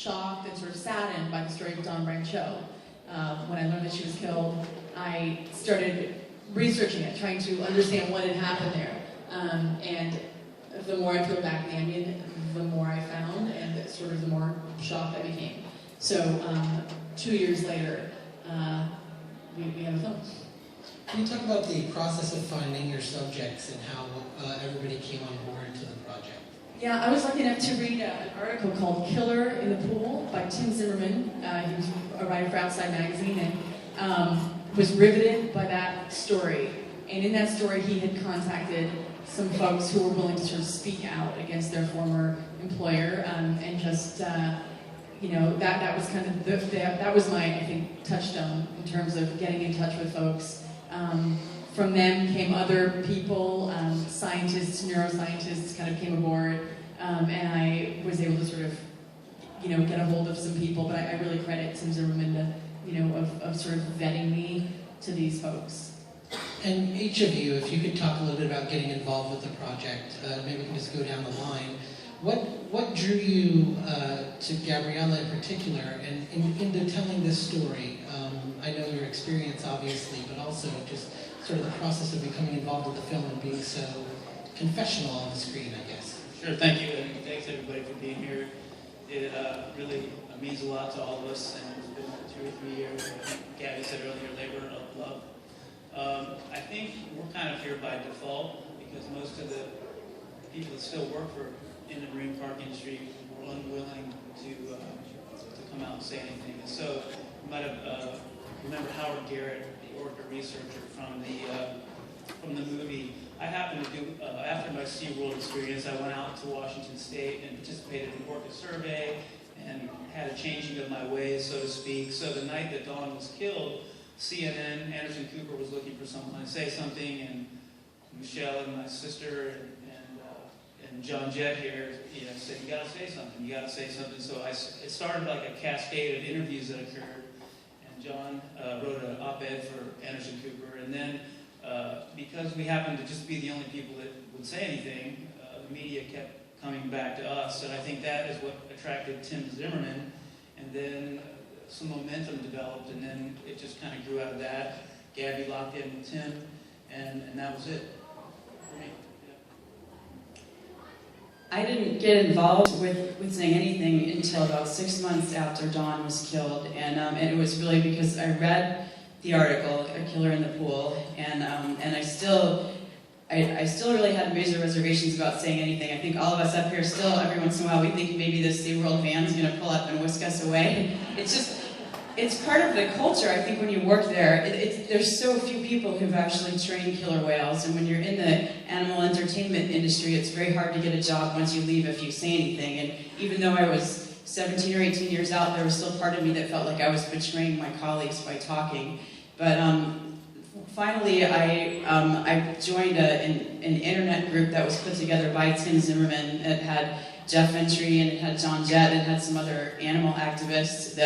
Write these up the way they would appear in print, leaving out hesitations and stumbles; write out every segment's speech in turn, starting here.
shocked and sort of saddened by the story of Dawn Brancheau. When I learned that she was killed, I started researching it, trying to understand what had happened there. And the more I peeled back the onion, the more I found, and sort of the more shocked I became. So 2 years later, we have a film. Can you talk about the process of finding your subjects and how everybody came on board to the project? Yeah, I was lucky enough to read an article called Killer in the Pool by Tim Zimmerman. He was a writer for Outside Magazine and was riveted by that story. And in that story, he had contacted some folks who were willing to sort of speak out against their former employer, and just, that was kind of, that was my, I think, touchstone in terms of getting in touch with folks. From them came other people, scientists, neuroscientists kind of came aboard, and I was able to sort of, get a hold of some people, but I really credit Tim Zimmerman of sort of vetting me to these folks. And each of you, if you could talk a little bit about getting involved with the project, maybe we can just go down the line. What drew you to Gabriela in particular and into telling this story? I know your experience, obviously, but also just sort of the process of becoming involved with the film and being so confessional on the screen, I guess. Sure, thank you, and thanks everybody for being here. It really means a lot to all of us, and it's been 2 or 3 years. I think Gabby said earlier, labor of love. I think we're kind of here by default because most of the people that still work in the marine park industry were unwilling to come out and say anything. And so you might have remember Howard Garrett, the orca researcher from the movie. I happened to do after my SeaWorld experience, I went out to Washington State and participated in the orca survey and had a changing of my ways, so to speak. So the night that Dawn was killed, CNN, Anderson Cooper was looking for someone to say something, and Michelle and my sister and John Jett here, said, you gotta say something, you gotta say something. So it started like a cascade of interviews that occurred, and John wrote an op-ed for Anderson Cooper, and then because we happened to just be the only people that would say anything, the media kept coming back to us, and I think that is what attracted Tim Zimmerman, and then some momentum developed, and then it just kind of grew out of that. Gabby locked in with Tim, and that was it for me. Yeah. I didn't get involved with saying anything until about 6 months after Dawn was killed, and it was really because I read the article, A Killer in the Pool, and I still really had major reservations about saying anything. I think all of us up here still, every once in a while, we think maybe the SeaWorld van's going to pull up and whisk us away. It's part of the culture. I think when you work there, there's so few people who've actually trained killer whales, and when you're in the animal entertainment industry, it's very hard to get a job once you leave if you say anything. And even though I was 17 or 18 years out, there was still part of me that felt like I was betraying my colleagues by talking. But finally, I joined an internet group that was put together by Tim Zimmerman. It had Jeffrey Ventre and it had John Jett. It had some other animal activists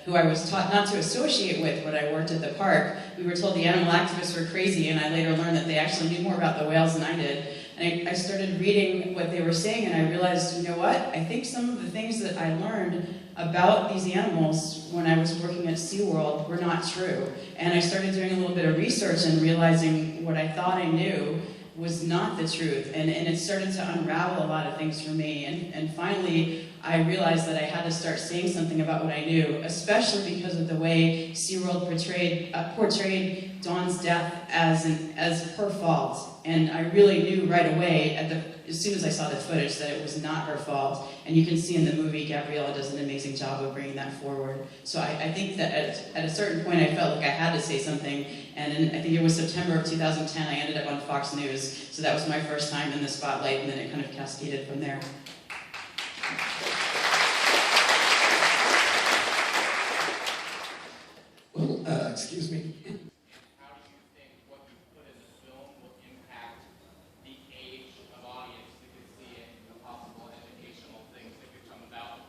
who I was taught not to associate with when I worked at the park. We were told the animal activists were crazy, and I later learned that they actually knew more about the whales than I did. And I started reading what they were saying, and I realized, you know what? I think some of the things that I learned about these animals when I was working at SeaWorld were not true. And I started doing a little bit of research and realizing what I thought I knew was not the truth. And it started to unravel a lot of things for me. And finally, I realized that I had to start saying something about what I knew, especially because of the way SeaWorld portrayed Dawn's death as her fault. And I really knew right away, as soon as I saw the footage, that it was not her fault. And you can see in the movie, Gabriela does an amazing job of bringing that forward. So I think that at a certain point, I felt like I had to say something. And I think it was September of 2010, I ended up on Fox News. So that was my first time in the spotlight, and then it kind of cascaded from there. Well, excuse me. How do you think what you put in the film will impact the age of audience that could see it and the possible educational things that could come about?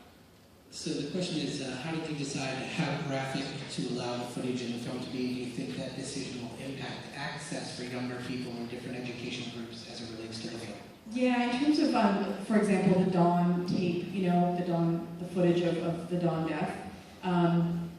So the question is, how did you decide how graphic to allow the footage in the film to be? Do you think that decision will impact access for younger people in different education groups as it relates to the film? Yeah, in terms of, for example, the Dawn tape, the footage of the Dawn death.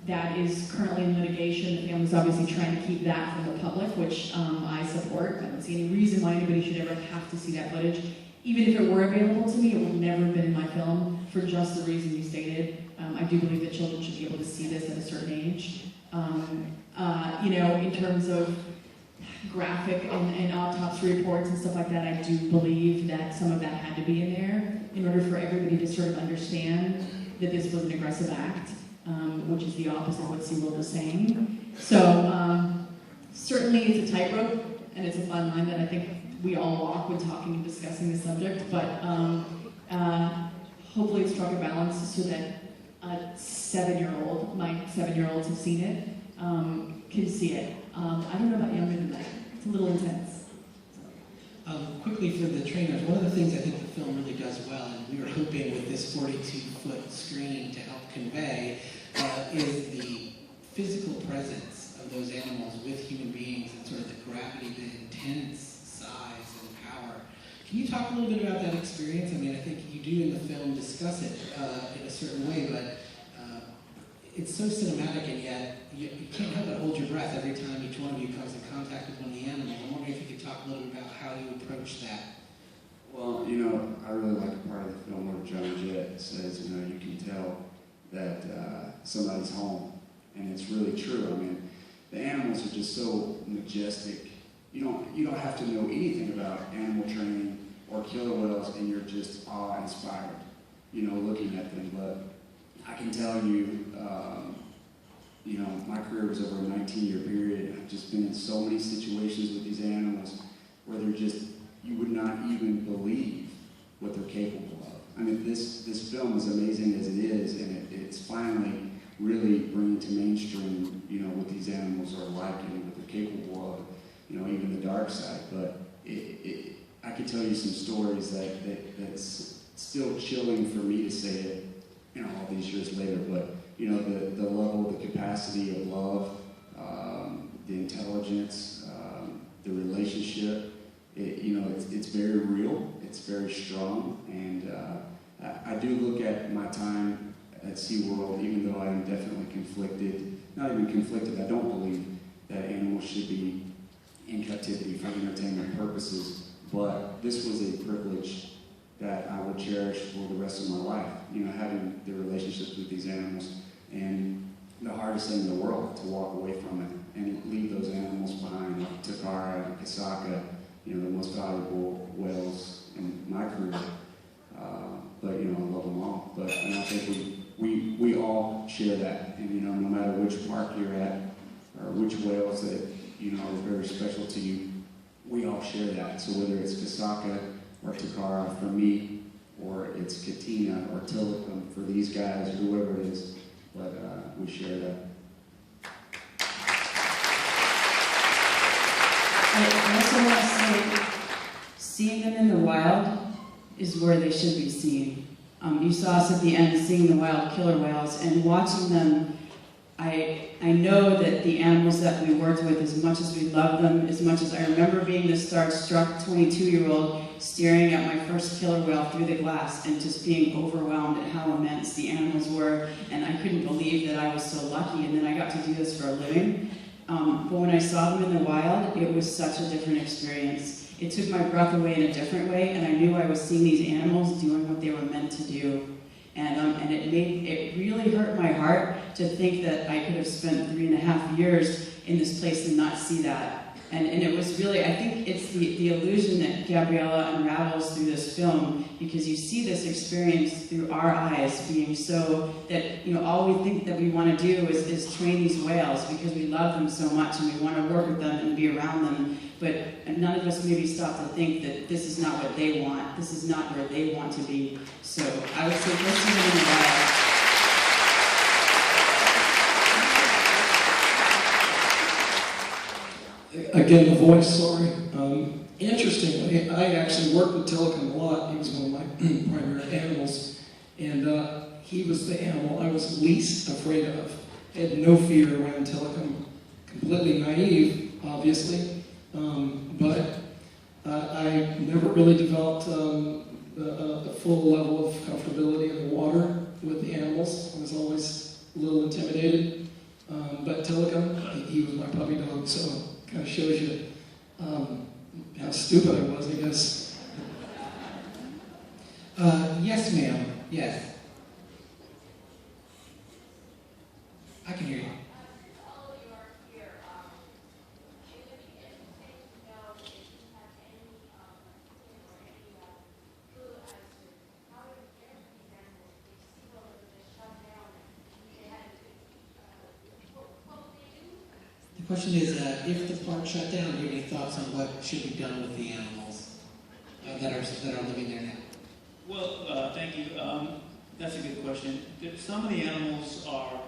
That is currently in litigation. The family's obviously trying to keep that from the public, which I support. I don't see any reason why anybody should ever have to see that footage. Even if it were available to me, it would never have been in my film for just the reason you stated. I do believe that children should be able to see this at a certain age. In terms of graphic and autopsy reports and stuff like that, I do believe that some of that had to be in there in order for everybody to sort of understand that this was an aggressive act, which is the opposite of what SeaWorld is saying. So certainly it's a tightrope and it's a fine line that I think we all walk when talking and discussing the subject, but hopefully it's struck a balance so that my 7-year-olds have seen it, can see it. I don't know about younger than that. It's a little intense. Quickly for the trainers, one of the things I think the film really does well, and we were hoping with this 42-foot screen to help convey, is the physical presence of those animals with human beings and sort of the gravity, the intense size and power. Can you talk a little bit about that experience? I mean, I think you do in the film discuss it in a certain way, but it's so cinematic, and yet you can't help but hold your breath every time each one of you comes in contact with one of the animals. I'm wondering if you could talk a little bit about how you approach that. Well, I really like a part of the film where John and Jett says, you can tell that somebody's home, and it's really true. I mean, the animals are just so majestic. You don't have to know anything about animal training or killer whales, and you're just awe-inspired, looking at them. But I can tell you, my career was over a 19-year period. I've just been in so many situations with these animals where you would not even believe what they're capable of. I mean, this film, as amazing as it is, and it's finally really bringing to mainstream, what these animals are like and what they're capable of, even the dark side. But I could tell you some stories that's still chilling for me to say it, all these years later, but the level, the capacity of love, the intelligence, the relationship, it's very real, it's very strong, and I do look at my time at SeaWorld, even though I am definitely conflicted, not even conflicted, I don't believe that animals should be in captivity for entertainment purposes, but this was a privilege that I will cherish for the rest of my life, having the relationships with these animals, and the hardest thing in the world, to walk away from it and leave those animals behind, like Takara and Kasaka, the most valuable whales in my career. But I love them all. But I think we all share that, and no matter which park you're at or which whales that are very special to you, we all share that. So whether it's Kasaka or Takara for me, or it's Katina or Tilikum for these guys, whoever it is, but we share that. I also want to say, seeing them in the wild is where they should be seen. You saw us at the end seeing the wild killer whales, and watching them, I know that the animals that we worked with, as much as we love them, as much as I remember being the starstruck 22-year-old staring at my first killer whale through the glass and just being overwhelmed at how immense the animals were, and I couldn't believe that I was so lucky, and then I got to do this for a living. But when I saw them in the wild, it was such a different experience. It took my breath away in a different way, and I knew I was seeing these animals doing what they were meant to do. And it really hurt my heart to think that I could have spent 3.5 years in this place and not see that. And it was really, I think it's the illusion that Gabriela unravels through this film, because you see this experience through our eyes being so that, all we think that we want to do is train these whales because we love them so much and we want to work with them and be around them. But none of us maybe stop to think that this is not what they want. This is not where they want to be. So I would say let's see them in the wild. Again, the voice, sorry. Interestingly, I actually worked with Tilikum a lot. He was one of my primary animals. And he was the animal I was least afraid of. I had no fear around Tilikum. Completely naive, obviously. But I never really developed a full level of comfortability in the water. with the animals. I was always a little intimidated. But Tillicum, he was my puppy dog, so kind of shows you how stupid I was, I guess. Yes, ma'am. Yes. I can hear you. The question is, if the park shut down, do you have any thoughts on what should be done with the animals that are living there now? Well, thank you. That's a good question. Some of the animals are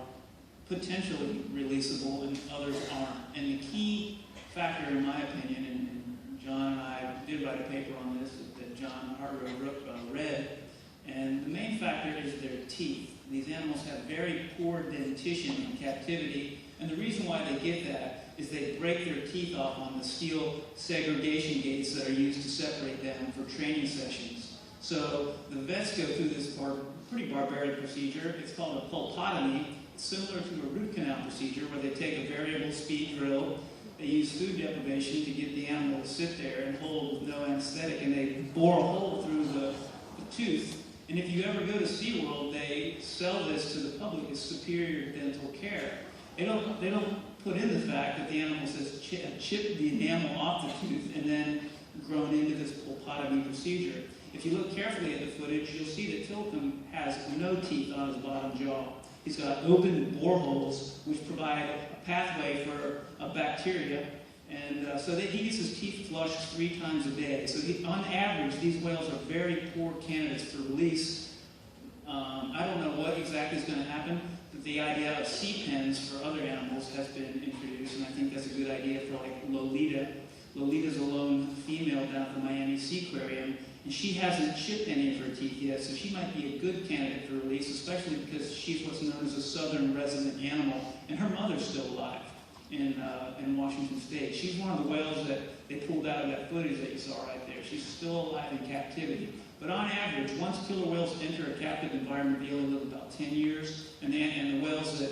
potentially releasable and others aren't. And the key factor, in my opinion, and John and I did write a paper on this that John Hargrove read, and the main factor is their teeth. These animals have very poor dentition in captivity, and the reason why they get that is they break their teeth off on the steel segregation gates that are used to separate them for training sessions. So the vets go through this pretty barbaric procedure. It's called a pulpotomy. It's similar to a root canal procedure where they take a variable speed drill. They use food deprivation to get the animal to sit there and hold with no anesthetic, and they bore a hole through the tooth. And if you ever go to SeaWorld, they sell this to the public as superior dental care. They don't put in the fact that the animal has chipped the enamel off the tooth and then grown into this pulpotomy procedure. If you look carefully at the footage, you'll see that Tillicum has no teeth on his bottom jaw. He's got open boreholes, which provide a pathway for a bacteria, and so that he gets his teeth flushed 3 times a day. So on average, these whales are very poor candidates for release. I don't know what exactly is going to happen, but the idea of sea pens for other animals has been introduced, and I think that's a good idea for like Lolita. Lolita's a lone female down at the Miami Seaquarium, and she hasn't chipped any of her teeth yet, so she might be a good candidate for release, especially because she's what's known as a southern resident animal, and her mother's still alive in Washington State. She's one of the whales that they pulled out of that footage that you saw right there. She's still alive in captivity. But on average, once killer whales enter a captive environment, they only live about 10 years, and the whales that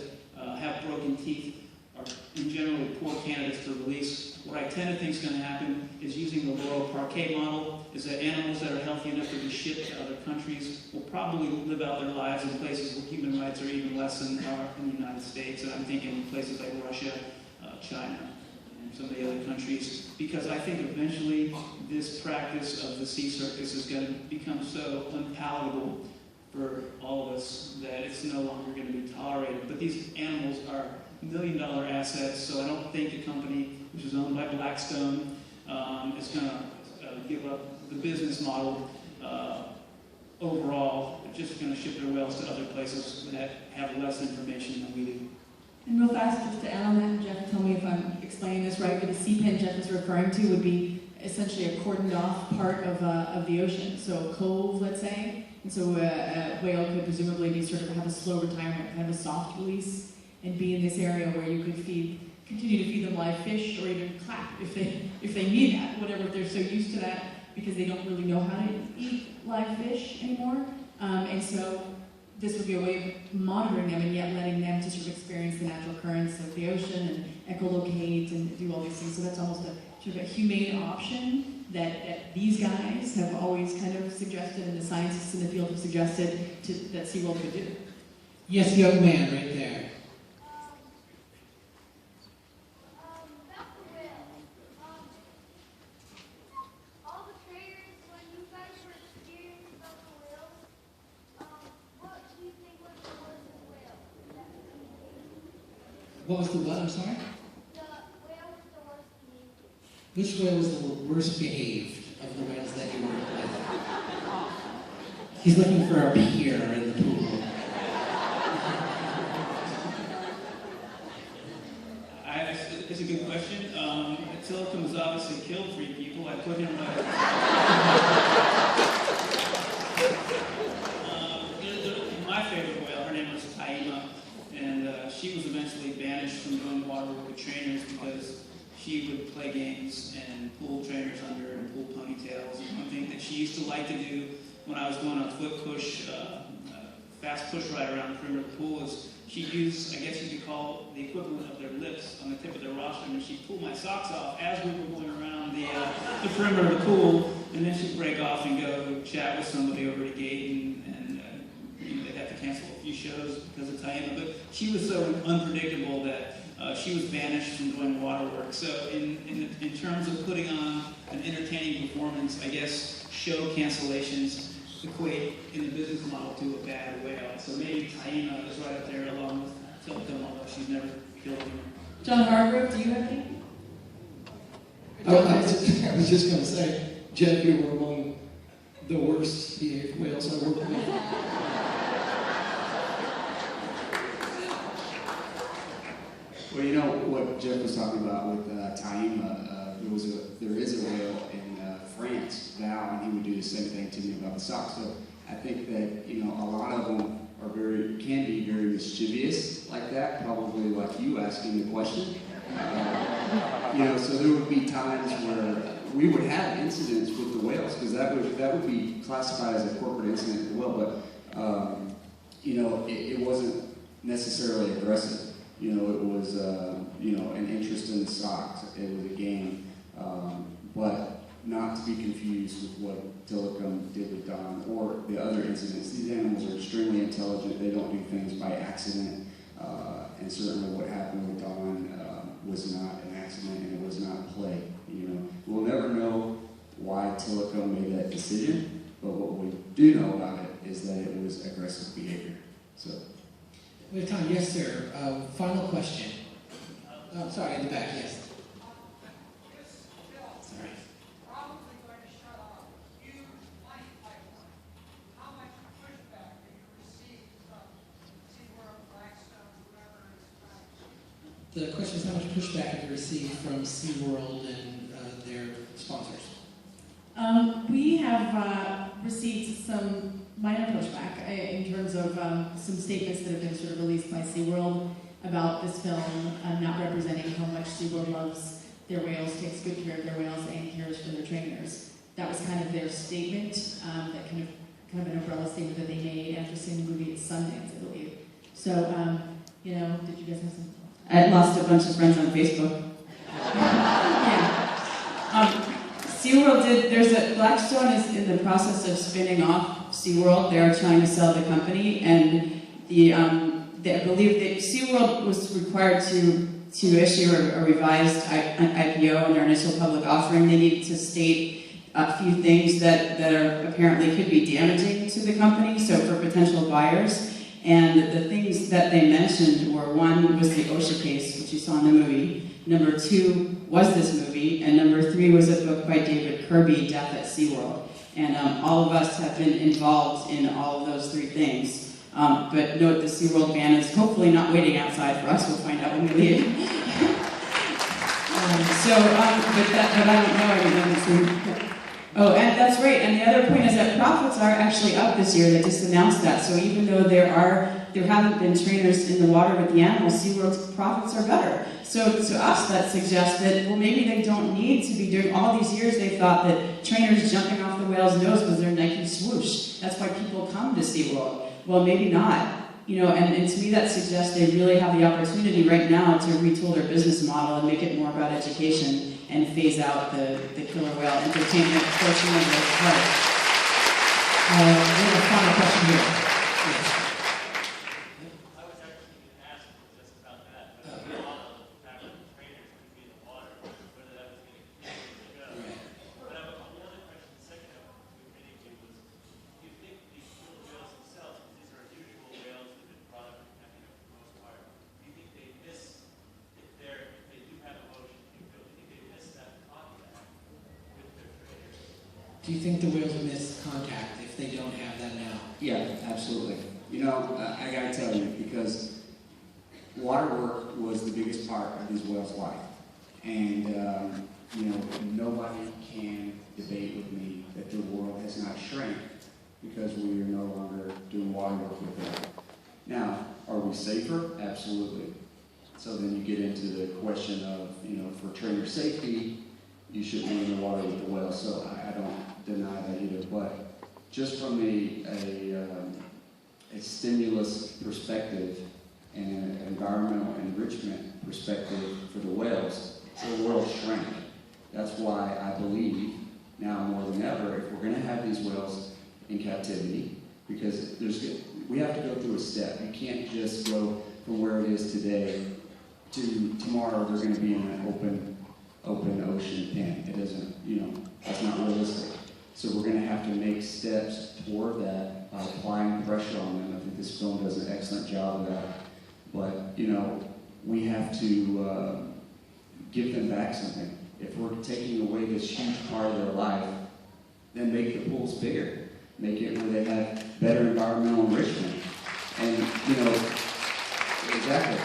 have broken teeth are in general poor candidates for release. What I tend to think is going to happen is using the Laurel Parquet model, is that animals that are healthy enough to be shipped to other countries will probably live out their lives in places where human rights are even less than they are in the United States. And I'm thinking places like Russia, China, and some of the other countries, because I think eventually this practice of the sea circus is going to become so unpalatable for all of us that it's no longer going to be tolerated. But these animals are million-dollar assets, so I don't think a company which is owned by Blackstone is going to give up the business model overall. They're just going to ship their whales to other places that have less information than we do. And real fast, just to add on that, Jeff, tell me if I'm explaining this right, but the sea pen Jeff is referring to would be essentially a cordoned off part of the ocean, so a cove, let's say, and so a whale could presumably be sort of have a slow retirement, kind of a soft release, and be in this area where you could continue to feed them live fish, or even clap if they need that, whatever, if they're so used to that because they don't really know how to eat live fish anymore, and so this would be a way of monitoring them and yet letting them to sort of experience the natural currents of the ocean and echolocate and do all these things. So that's almost a sort of a humane option that these guys have always kind of suggested, and the scientists in the field have suggested that SeaWorld could do. Yes, young man, right there. What was the what? I'm sorry? The whale was the worst behaved. Which whale was the worst behaved of the whales that you worked with? He's looking for a peer in the pool. It's a good question. Tillicum has obviously killed 3 people. I put him my favorite whale, her name was Taima, and she was eventually banished from doing water work with trainers because she would play games and pull trainers under and pull ponytails. And one thing that she used to like to do when I was going on foot push fast push ride around the perimeter of the pool is she'd use, I guess you could call the equivalent of their lips on the tip of their rostrum, and she'd pull my socks off as we were going around the perimeter of the pool, and then she'd break off and go chat with somebody over at a gate, and they'd have to cancel a few shows because of Taima. But she was so unpredictable that she was banished from doing water work. So in terms of putting on an entertaining performance, I guess show cancellations equate in the business model to a bad whale. So maybe Taima is right up there along with Tillicum, although she's never killed him. John Hargrove, do you have any? I was just going to say, Jett, you were among the worst behaved whales I worked with. Well, you know what Jeff was talking about with Taima, there is a whale in France, Val, and he would do the same thing to me about the socks. So I think that, you know, a lot of them can be very mischievous like that, probably like you asking the question. You know, so there would be times where we would have incidents with the whales, because that would be classified as a corporate incident as well, but you know, it wasn't necessarily aggressive. You know, it was you know, an interest in the socks. It was a game, but not to be confused with what Tillicum did with Don or the other incidents. These animals are extremely intelligent. They don't do things by accident, and certainly what happened with Don was not an accident, and it was not a play. You know, we'll never know why Tillicum made that decision, but what we do know about it is that it was aggressive behavior. So. We have time. Yes, sir. Final question. Oh, sorry, in the back. Yes. Sorry. Probably going to shut off huge light pipeline. How much pushback have you received from SeaWorld, Blackstone, whoever is trying to? The question is, how much pushback have you received from SeaWorld and their sponsors? We have received some minor pushback in terms of some statements that have been sort of released by SeaWorld about this film not representing how much SeaWorld loves their whales, takes good care of their whales, and cares for their trainers. That was kind of their statement, that kind of an umbrella statement that they made after seeing the movie at Sundance, I believe. So, you know, did you guys have some? I lost a bunch of friends on Facebook. Yeah. SeaWorld Blackstone is in the process of spinning off SeaWorld. They are trying to sell the company, and I believe that SeaWorld was required to issue a revised IPO in their initial public offering. They needed to state a few things that are apparently could be damaging to the company, so for potential buyers. And the things that they mentioned were, one was the OSHA case, which you saw in the movie. Number 2 was this movie, and number 3 was a book by David Kirby, Death at SeaWorld. And all of us have been involved in all of those 3 things. But note the SeaWorld ban is hopefully not waiting outside for us. We'll find out when we leave. But I don't know. Oh, and that's right. And the other point is that profits are actually up this year. They just announced that. So even though there haven't been trainers in the water with the animals, SeaWorld's profits are better. So to us, that suggests that, well, maybe they don't need to be doing all these years. They thought that trainers jumping off the whale's nose was their Nike swoosh. That's why people come to SeaWorld. Well, maybe not. You know, and to me that suggests they really have the opportunity right now to retool their business model and make it more about education and phase out the killer whale entertainment portion of their part. We have a final question here. Yes. I was actually going to ask just about that, but a lot of African trainers would be in the water, whether that was going to continue to go. Right. But the other question, the second one we were getting to was, do you think these killer whales themselves, these are unusual whales that have been brought up in Canada for the most part, do you think they miss, if they do have emotion, do you think they miss that contact with their trainers? Do you think the whales miss contact if they don't have that now? Yeah, absolutely. You know, I gotta tell you, because water work was the biggest part of these whales' life. And, you know, nobody can debate with me that the world has not shrank because we are no longer doing water work with them. Now, are we safer? Absolutely. So then you get into the question of, you know, for trainer safety, you shouldn't be in the water with the whales. So I don't deny that either. But just from a a stimulus perspective and an environmental enrichment perspective for the whales, the world shrank. That's why I believe now more than ever, if we're going to have these whales in captivity, because we have to go through a step. You can't just go from where it is today to tomorrow. They're going to be in an open ocean pen. It doesn't, that's not realistic. So we're going to have to make steps toward that by applying pressure on them. I think this film does an excellent job of that. But, we have to give them back something. If we're taking away this huge part of their life, then make the pools bigger. Make it where they have better environmental enrichment. And, exactly.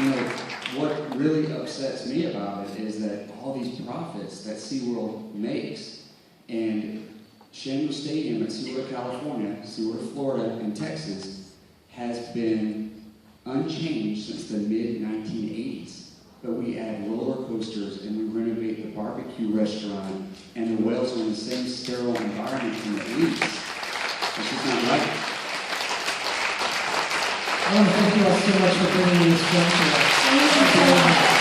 And, what really upsets me about it is that all these profits that SeaWorld makes, and Shannon Stadium at SeaWorld, California, SeaWorld, Florida, and Texas has been unchanged since the mid-1980s. But we add roller coasters and we renovate the barbecue restaurant, and the whales are in the same sterile environment from the 80s. It's just not right. I want to thank you all so much for bringing this film to us. Thank you so much.